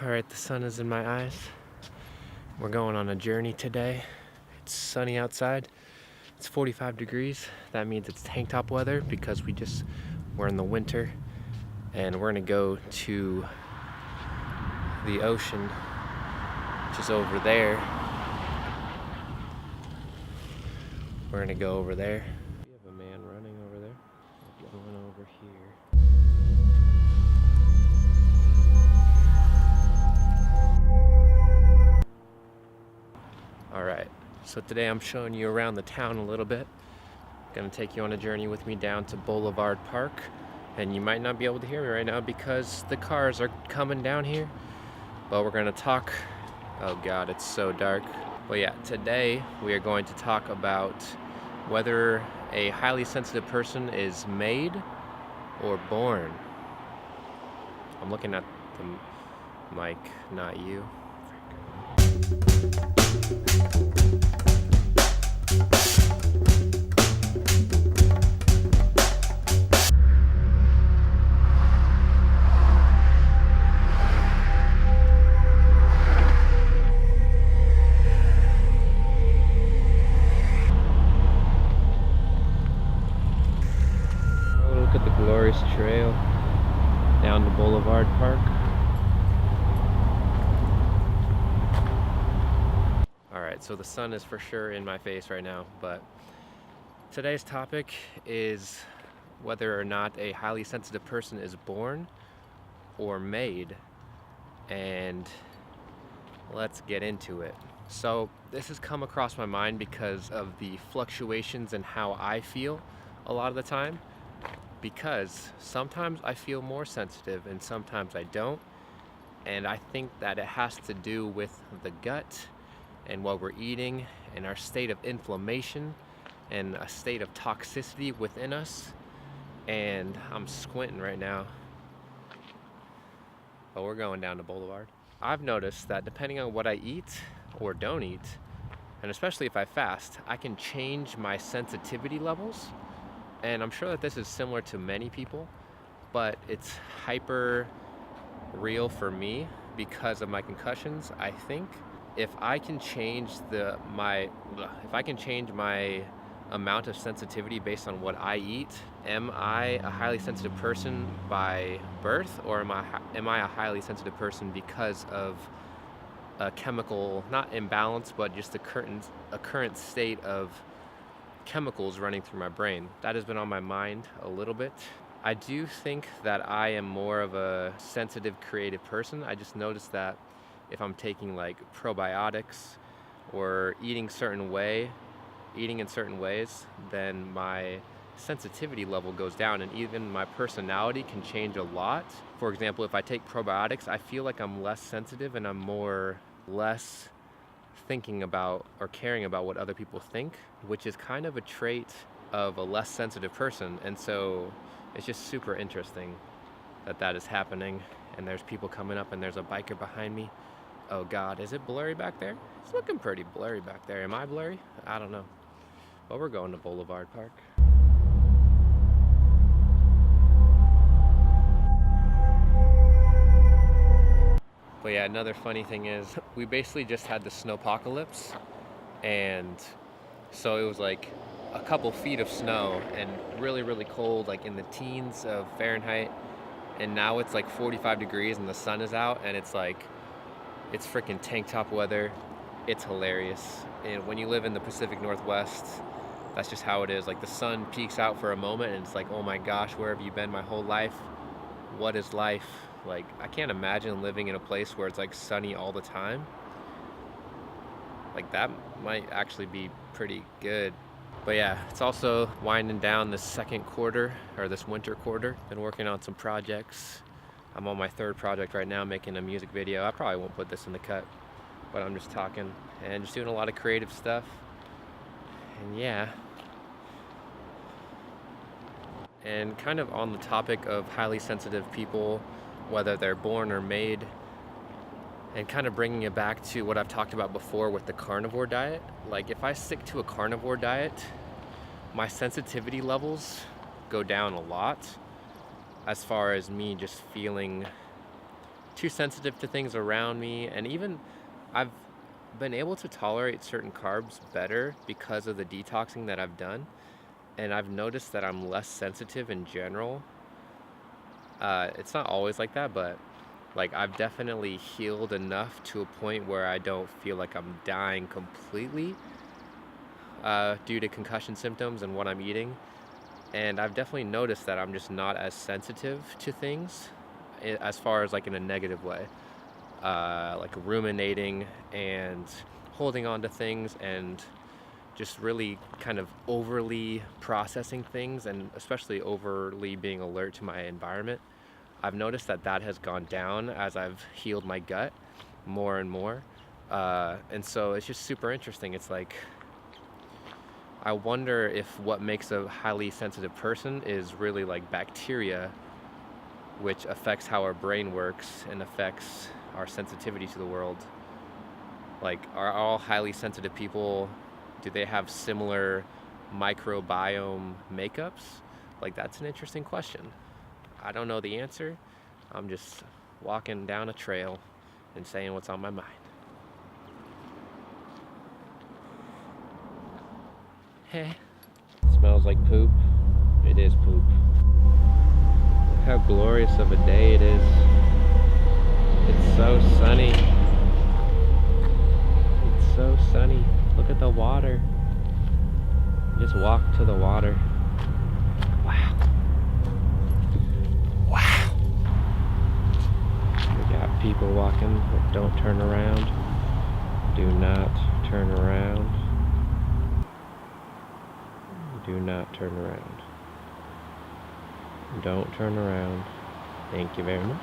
Alright, the sun is in my eyes. We're going on a journey today. It's sunny outside. It's 45 degrees. That means it's tank top weather because we're in the winter, and we're gonna go to the ocean, which is over there. We're gonna go over there. We have a man running over there. Going over here. Alright, so today I'm showing you around the town a little bit. I'm gonna take you on a journey with me down to Boulevard Park. And you might not be able to hear me right now because the cars are coming down here. But we're gonna talk, oh God, it's so dark. But yeah, today we are going to talk about whether a highly sensitive person is made or born. I'm looking at the mic, not you. Look at the glorious trail down to Boulevard Park. Alright, so the sun is for sure in my face right now, but today's topic is whether or not a highly sensitive person is born or made, and let's get into it. So this has come across my mind because of the fluctuations in how I feel a lot of the time, because sometimes I feel more sensitive and sometimes I don't, and I think that it has to do with the gut and what we're eating and our state of inflammation and a state of toxicity within us. And I'm squinting right now, but we're going down to Boulevard. I've noticed that depending on what I eat or don't eat, and especially if I fast, I can change my sensitivity levels. And I'm sure that this is similar to many people, but it's hyper real for me because of my concussions. I think if I can change my amount of sensitivity based on what I eat, am I a highly sensitive person by birth, or am I a highly sensitive person because of a chemical, not imbalance, but just a current state of chemicals running through my brain? That has been on my mind a little bit. I do think that I am more of a sensitive, creative person. I just noticed that if I'm taking like probiotics or eating in certain ways, then my sensitivity level goes down, and even my personality can change a lot. For example, if I take probiotics, I feel like I'm less sensitive and I'm less thinking about or caring about what other people think, which is kind of a trait of a less sensitive person. And so it's just super interesting that is happening. And there's people coming up, and there's a biker behind me. Oh God, is it blurry back there? It's looking pretty blurry back there. Am I blurry? I don't know. But we're going to Boulevard Park. But yeah, another funny thing is we basically just had the snowpocalypse, and so it was like a couple feet of snow and really, really cold, like in the teens of Fahrenheit. And now it's like 45 degrees and the sun is out, and it's freaking tank top weather. It's hilarious. And when you live in the Pacific Northwest, that's just how it is. Like the sun peeks out for a moment and it's like, oh my gosh, where have you been my whole life? What is life? Like, I can't imagine living in a place where it's like sunny all the time. Like, that might actually be pretty good. But yeah, it's also winding down this second quarter, or this winter quarter. Been working on some projects. I'm on my third project right now, making a music video. I probably won't put this in the cut, but I'm just talking and just doing a lot of creative stuff. And yeah. And kind of on the topic of highly sensitive people, whether they're born or made, and kind of bringing it back to what I've talked about before with the carnivore diet. Like, if I stick to a carnivore diet, my sensitivity levels go down a lot, as far as me just feeling too sensitive to things around me, and even I've been able to tolerate certain carbs better because of the detoxing that I've done, and I've noticed that I'm less sensitive in general. It's not always like that, but like I've definitely healed enough to a point where I don't feel like I'm dying completely due to concussion symptoms and what I'm eating. And I've definitely noticed that I'm just not as sensitive to things as far as like in a negative way, like ruminating and holding on to things and just really kind of overly processing things, and especially overly being alert to my environment. I've noticed that that has gone down as I've healed my gut more and more. And so it's just super interesting. It's like, I wonder if what makes a highly sensitive person is really like bacteria, which affects how our brain works and affects our sensitivity to the world. Like, are all highly sensitive people, do they have similar microbiome makeups? Like, that's an interesting question. I don't know the answer. I'm just walking down a trail and saying what's on my mind. Hey. Smells like poop. It is poop. Look how glorious of a day it is. It's so sunny. It's so sunny. Look at the water. Just walk to the water. Wow. Wow. We got people walking. Don't turn around. Do not turn around. Do not turn around. Don't turn around. Thank you very much.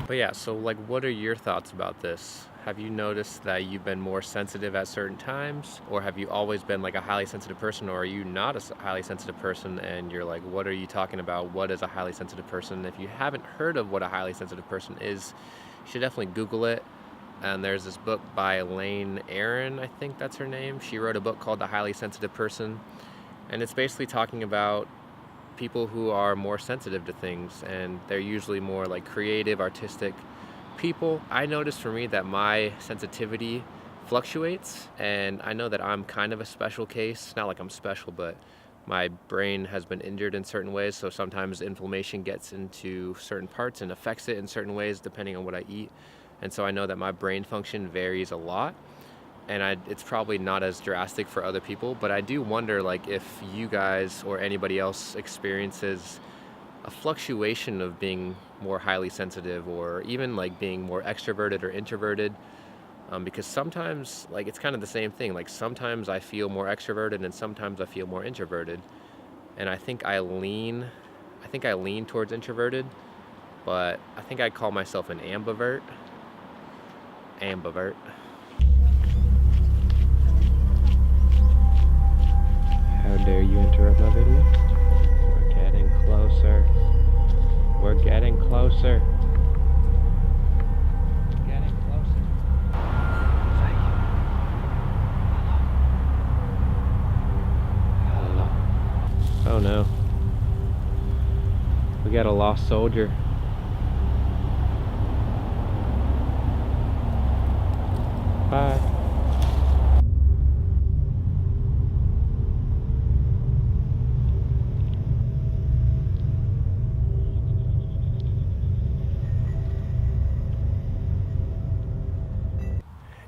But yeah, so like, what are your thoughts about this? Have you noticed that you've been more sensitive at certain times? Or have you always been like a highly sensitive person? Or are you not a highly sensitive person and you're like, what are you talking about? What is a highly sensitive person? If you haven't heard of what a highly sensitive person is, you should definitely Google it. And there's this book by Elaine Aron, I think that's her name. She wrote a book called The Highly Sensitive Person. And it's basically talking about people who are more sensitive to things, and they're usually more like creative, artistic people. I noticed for me that my sensitivity fluctuates, and I know that I'm kind of a special case. Not like I'm special, but my brain has been injured in certain ways, so sometimes inflammation gets into certain parts and affects it in certain ways depending on what I eat. And so I know that my brain function varies a lot. And it's probably not as drastic for other people, but I do wonder like if you guys or anybody else experiences a fluctuation of being more highly sensitive, or even like being more extroverted or introverted, because sometimes like it's kind of the same thing. Like sometimes I feel more extroverted and sometimes I feel more introverted, and I think I lean towards introverted, but I think I'd call myself an ambivert. How dare you interrupt my video? We're getting closer. We're getting closer. Getting closer. Hello. Oh no. We got a lost soldier. Bye.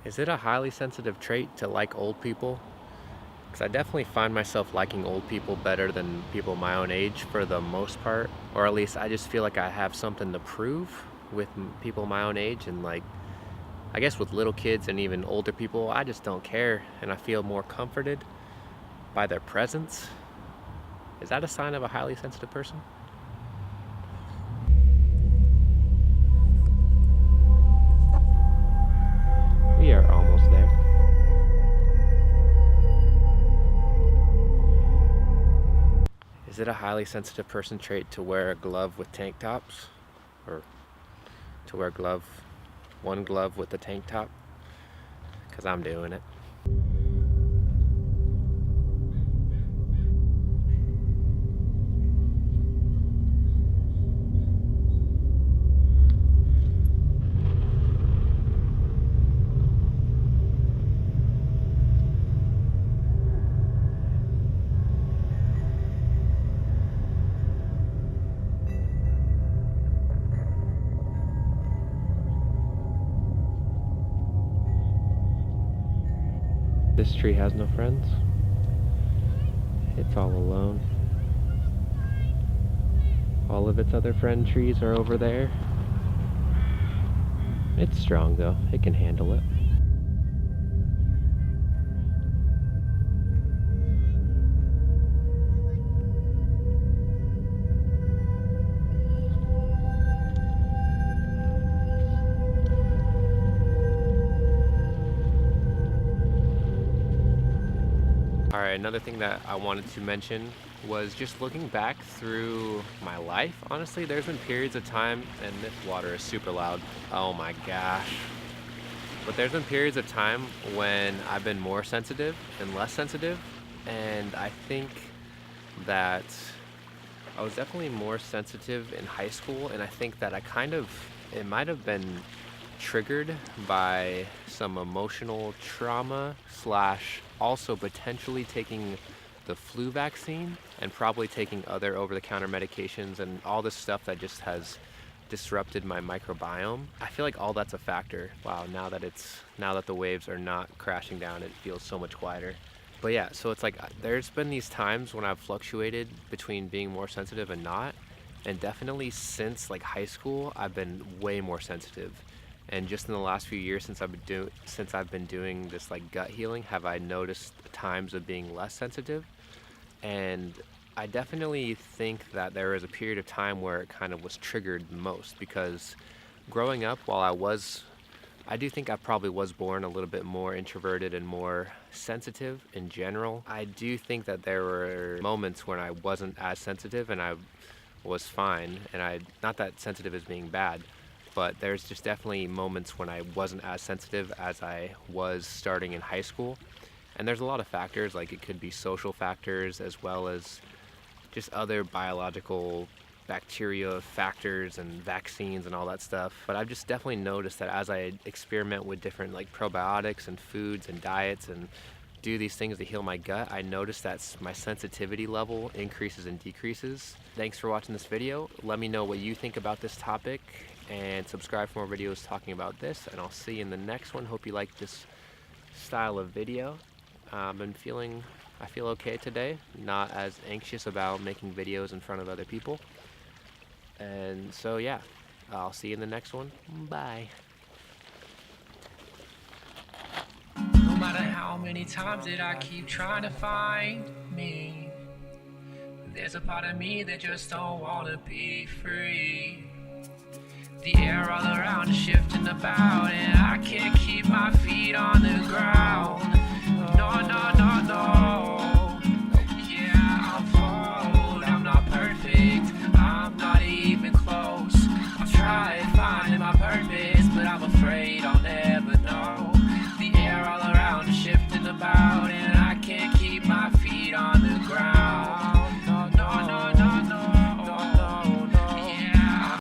Is it a highly sensitive trait to like old people? Because I definitely find myself liking old people better than people my own age for the most part. Or at least I just feel like I have something to prove with people my own age. And like, I guess with little kids and even older people, I just don't care. And I feel more comforted by their presence. Is that a sign of a highly sensitive person? We are almost there. Is it a highly sensitive person trait to wear a glove with tank tops? Or to wear one glove with a tank top? Because I'm doing it. This tree has no friends. It's all alone. All of its other friend trees are over there. It's strong though, it can handle it. Alright, another thing that I wanted to mention was just looking back through my life. Honestly, there's been periods of time, and this water is super loud. Oh my gosh. But there's been periods of time when I've been more sensitive and less sensitive, and I think that I was definitely more sensitive in high school, and I think that it might have been triggered by some emotional trauma slash also potentially taking the flu vaccine and probably taking other over-the-counter medications and all this stuff that just has disrupted my microbiome. I feel like all that's a factor. Wow, now that the waves are not crashing down, it feels so much quieter. But yeah, so it's like there's been these times when I've fluctuated between being more sensitive and not, and definitely since like high school, I've been way more sensitive. And just in the last few years since I've been doing this like gut healing, have I noticed times of being less sensitive. And I definitely think that there was a period of time where it kind of was triggered the most, because growing up, I do think I probably was born a little bit more introverted and more sensitive in general. I do think that there were moments when I wasn't as sensitive and I was fine, and not that sensitive as being bad, but there's just definitely moments when I wasn't as sensitive as I was starting in high school. And there's a lot of factors, like it could be social factors as well as just other biological bacteria factors and vaccines and all that stuff. But I've just definitely noticed that as I experiment with different like probiotics and foods and diets and do these things to heal my gut, I noticed that my sensitivity level increases and decreases. Thanks for watching this video. Let me know what you think about this topic, and subscribe for more videos talking about this, and I'll see you in the next one. Hope you like this style of video. I feel okay today, not as anxious about making videos in front of other people. And so yeah, I'll see you in the next one. Bye. No matter how many times that I keep trying to find me, there's a part of me that just don't want to be free. The air all around is shifting about, and I can't keep my feet on the ground.